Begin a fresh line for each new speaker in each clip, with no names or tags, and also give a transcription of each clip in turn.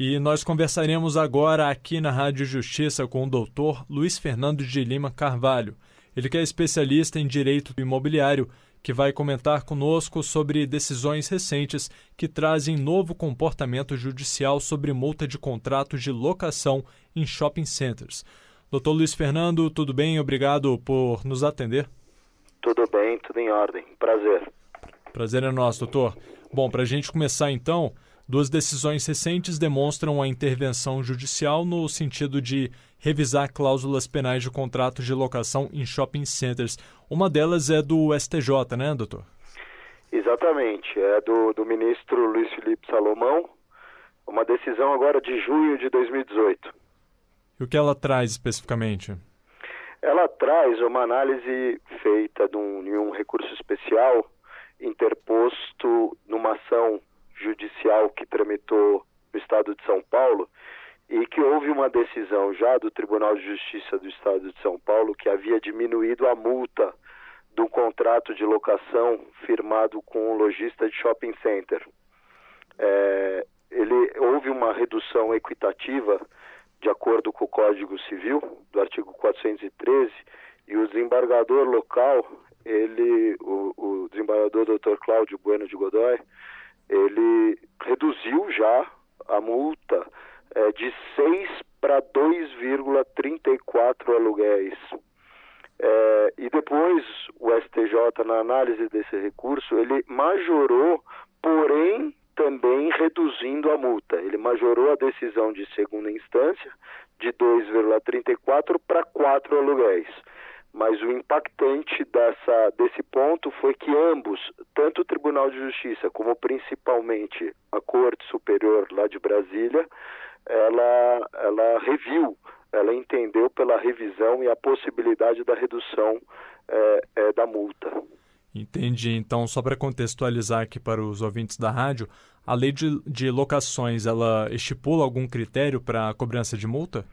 E nós conversaremos agora aqui na Rádio Justiça com o doutor Luiz Fernando de Lima Carvalho. Ele que é especialista em direito imobiliário, que vai comentar conosco sobre decisões recentes que trazem novo comportamento judicial sobre multa de contratos de locação em shopping centers. Doutor Luiz Fernando, tudo bem? Obrigado por nos atender.
Tudo bem, tudo em ordem. Prazer.
Prazer é nosso, doutor. Bom, para a gente começar então, duas decisões recentes demonstram a intervenção judicial no sentido de revisar cláusulas penais de contratos de locação em shopping centers. Uma delas é do STJ, né, doutor?
Exatamente, é do ministro Luiz Felipe Salomão, uma decisão agora de junho de 2018.
E o que ela traz especificamente?
Ela traz uma análise feita em um recurso especial interposto numa ação judicial que tramitou no Estado de São Paulo e que houve uma decisão já do Tribunal de Justiça do Estado de São Paulo que havia diminuído a multa do contrato de locação firmado com um lojista de shopping center. Houve uma redução equitativa de acordo com o Código Civil, do artigo 413, e o desembargador local, o desembargador Dr. Cláudio Bueno de Godoy, ele reduziu já a multa de 6 para 2,34 aluguéis. E depois o STJ, na análise desse recurso, ele majorou, porém também reduzindo a multa. Ele majorou a decisão de segunda instância de 2,34 para 4 aluguéis. Mas o impactante desse ponto foi que ambos, tanto o Tribunal de Justiça como principalmente a Corte Superior lá de Brasília, ela reviu, ela entendeu pela revisão e a possibilidade da redução da multa.
Entendi. Então, só para contextualizar aqui para os ouvintes da rádio, a lei de locações, ela estipula algum critério para a cobrança de multa?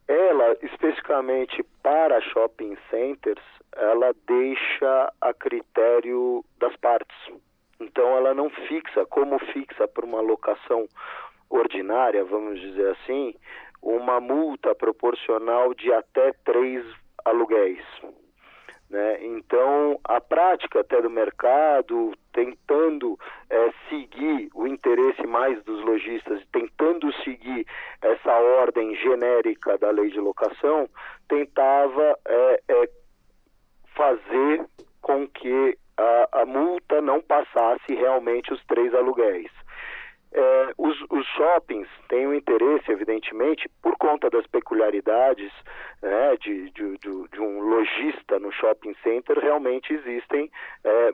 Ela, especificamente para shopping centers, ela deixa a critério das partes. Então, ela não fixa, como fixa para uma locação ordinária, vamos dizer assim, uma multa proporcional de até 3 aluguéis. Né? Então, a prática até do mercado, tentando seguir o interesse mais dos lojistas, tentando seguir essa ordem genérica da lei de locação, tentava fazer com que a multa não passasse realmente os 3 aluguéis. Os shoppings têm um interesse, evidentemente, por conta das peculiaridades, né, de um lojista no shopping center. Realmente existem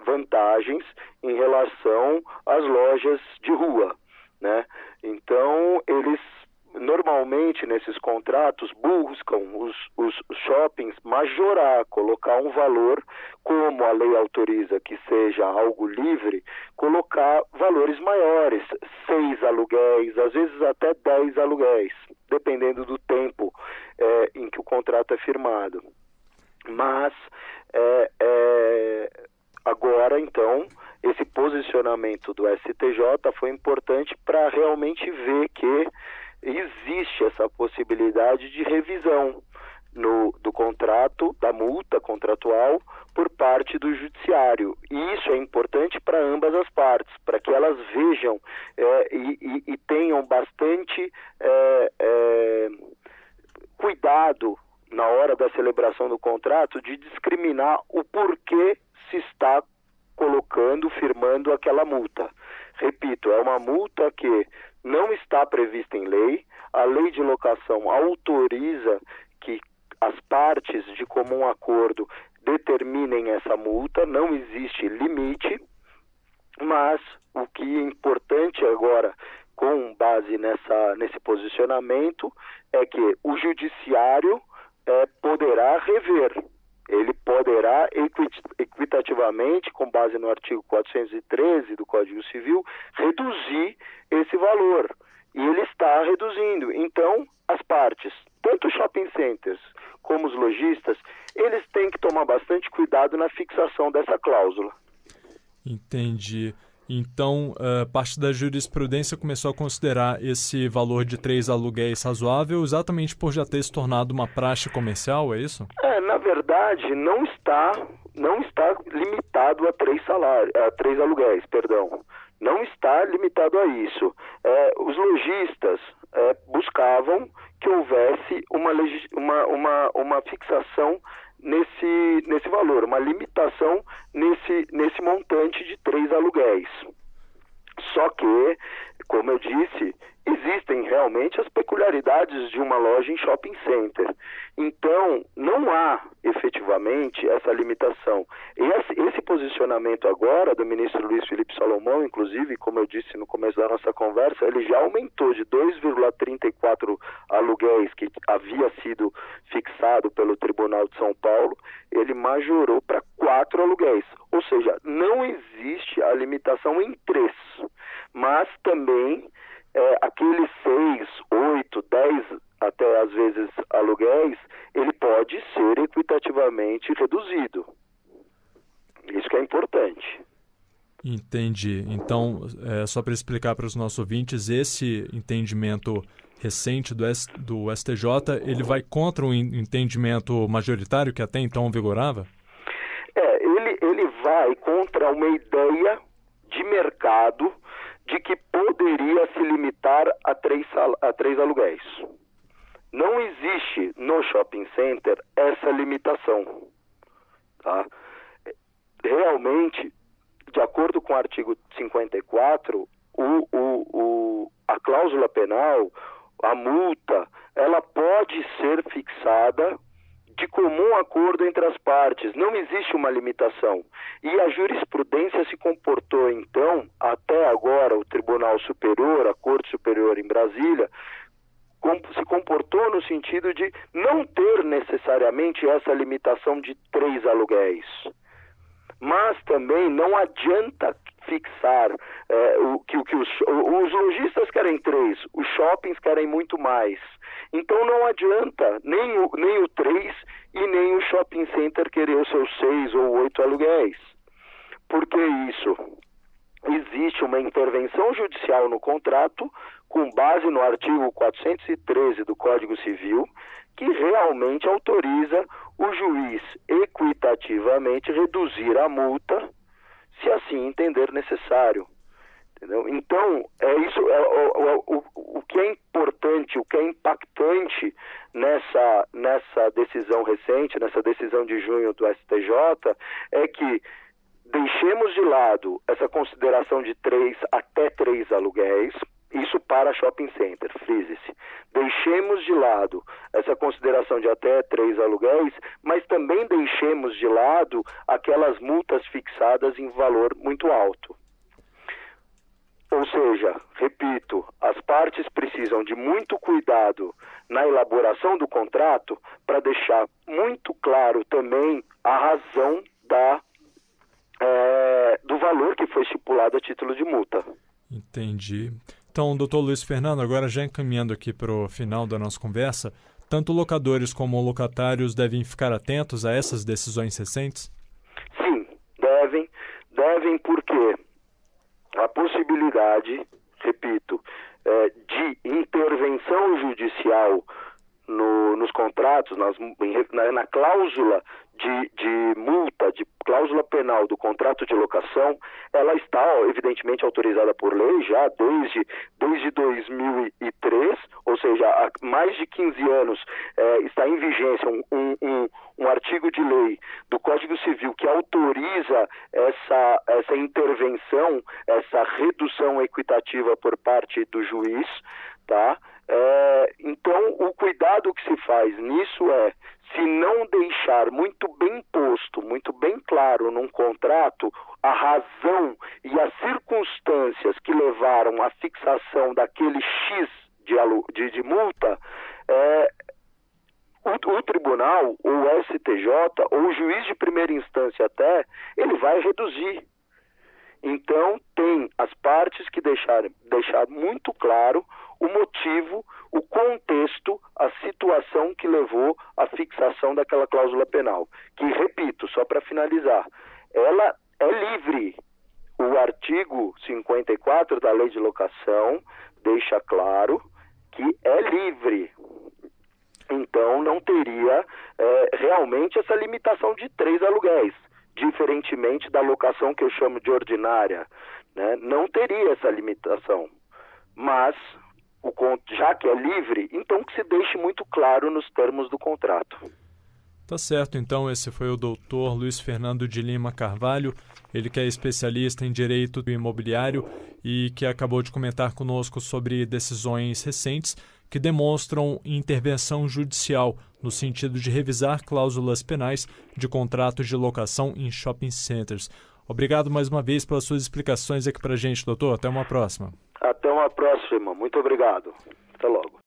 vantagens em relação às lojas de rua, né? Então, eles normalmente nesses contratos buscam os shoppings majorar, colocar um valor, como a lei autoriza que seja algo livre, colocar valores maiores, 6 aluguéis, às vezes até 10 aluguéis, dependendo do tempo em que o contrato é firmado. Mas agora, então, esse posicionamento do STJ foi importante para realmente ver que existe essa possibilidade de revisão do contrato, da multa contratual, por parte do judiciário. E isso é importante para ambas as partes, para que elas vejam e tenham bastante cuidado na hora da celebração do contrato de discriminar o porquê se está firmando aquela multa. Repito, é uma multa que não está prevista em lei. A lei de locação autoriza que as partes de comum acordo determinem essa multa, não existe limite, mas o que é importante agora, com base nesse posicionamento, é que o judiciário poderá rever. Ele poderá equitativamente, com base no artigo 413 do Código Civil, reduzir esse valor. E ele está reduzindo. Então, as partes, tanto os shopping centers como os lojistas, eles têm que tomar bastante cuidado na fixação dessa cláusula.
Entendi. Então, parte da jurisprudência começou a considerar esse valor de 3 aluguéis razoável exatamente por já ter se tornado uma praxe comercial, é isso?
Na verdade, não está limitado a 3 aluguéis, perdão. Não está limitado a isso. Os lojistas buscavam que houvesse uma fixação nesse valor, uma limitação nesse montante de 3 aluguéis. Só que, como eu disse, existem realmente as peculiaridades de uma loja em shopping center. Então, não há efetivamente essa limitação. Esse posicionamento agora do ministro Luiz Felipe Salomão, inclusive, como eu disse no começo da nossa conversa, ele já aumentou de 2,34 aluguéis que havia sido fixado pelo Tribunal de São Paulo, ele majorou para 4 aluguéis. Ou seja, não existe a limitação em 3, mas também aqueles 6, 8, 10, até às vezes aluguéis, ele pode ser equitativamente reduzido. Isso que é importante.
Entendi. Então, só para explicar para os nossos ouvintes, esse entendimento recente do STJ, ele vai contra o entendimento majoritário que até então vigorava?
Ele vai contra uma ideia de mercado de que poderia se limitar a 3 aluguéis. Não existe no shopping center essa limitação. Tá? Realmente, de acordo com o artigo 54, a cláusula penal, a multa, ela pode ser fixada de comum acordo entre as partes. Não existe uma limitação. E a jurisprudência se comportou, então, até agora, o Tribunal Superior, a Corte Superior em Brasília, se comportou no sentido de não ter necessariamente essa limitação de 3 aluguéis. Mas também não adianta fixar os lojistas querem 3, os shoppings querem muito mais. Então não adianta nem o 3 e nem o shopping center querer os seus 6 ou 8 aluguéis. Por que isso? Existe uma intervenção judicial no contrato, com base no artigo 413 do Código Civil, que realmente autoriza o juiz equitativamente reduzir a multa, se assim entender necessário. Entendeu? Então, o que é importante, o que é impactante nessa decisão recente, nessa decisão de junho do STJ, é que deixemos de lado essa consideração de até 3 aluguéis, isso para shopping center, frise-se. Deixemos de lado essa consideração de até 3 aluguéis, mas também deixemos de lado aquelas multas fixadas em valor muito alto. Ou seja, repito, as partes precisam de muito cuidado na elaboração do contrato para deixar muito claro também a razão do valor que foi estipulado a título de multa.
Entendi. Então, doutor Luiz Fernando, agora já encaminhando aqui para o final da nossa conversa, tanto locadores como locatários devem ficar atentos a essas decisões recentes?
Sim, devem porque a possibilidade, repito, de intervenção judicial nos contratos, na cláusula de multa, de cláusula penal do contrato de locação, ela está evidentemente autorizada por lei já desde 2003, ou seja, há mais de 15 anos está em vigência um artigo de lei do Código Civil que autoriza essa intervenção, essa redução equitativa por parte do juiz, tá? Então, o cuidado que se faz nisso se não deixar muito bem posto, muito bem claro num contrato a razão e as circunstâncias que levaram à fixação daquele X de multa, o tribunal, ou o STJ, ou o juiz de primeira instância até, ele vai reduzir. Então, tem as partes que deixar muito claro o motivo, o contexto, a situação que levou à fixação daquela cláusula penal. Que, repito, só para finalizar, ela é livre. artigo 54 da Lei de Locação deixa claro que é livre. Então não teria realmente essa limitação de 3 aluguéis, diferentemente da locação que eu chamo de ordinária, né? Não teria essa limitação. Mas, já que é livre, então que se deixe muito claro nos termos do contrato.
Tá certo, então esse foi o doutor Luiz Fernando de Lima Carvalho, ele que é especialista em direito imobiliário e que acabou de comentar conosco sobre decisões recentes que demonstram intervenção judicial no sentido de revisar cláusulas penais de contratos de locação em shopping centers. Obrigado mais uma vez pelas suas explicações aqui pra gente, doutor. Até uma próxima.
Até uma próxima. Muito obrigado. Até logo.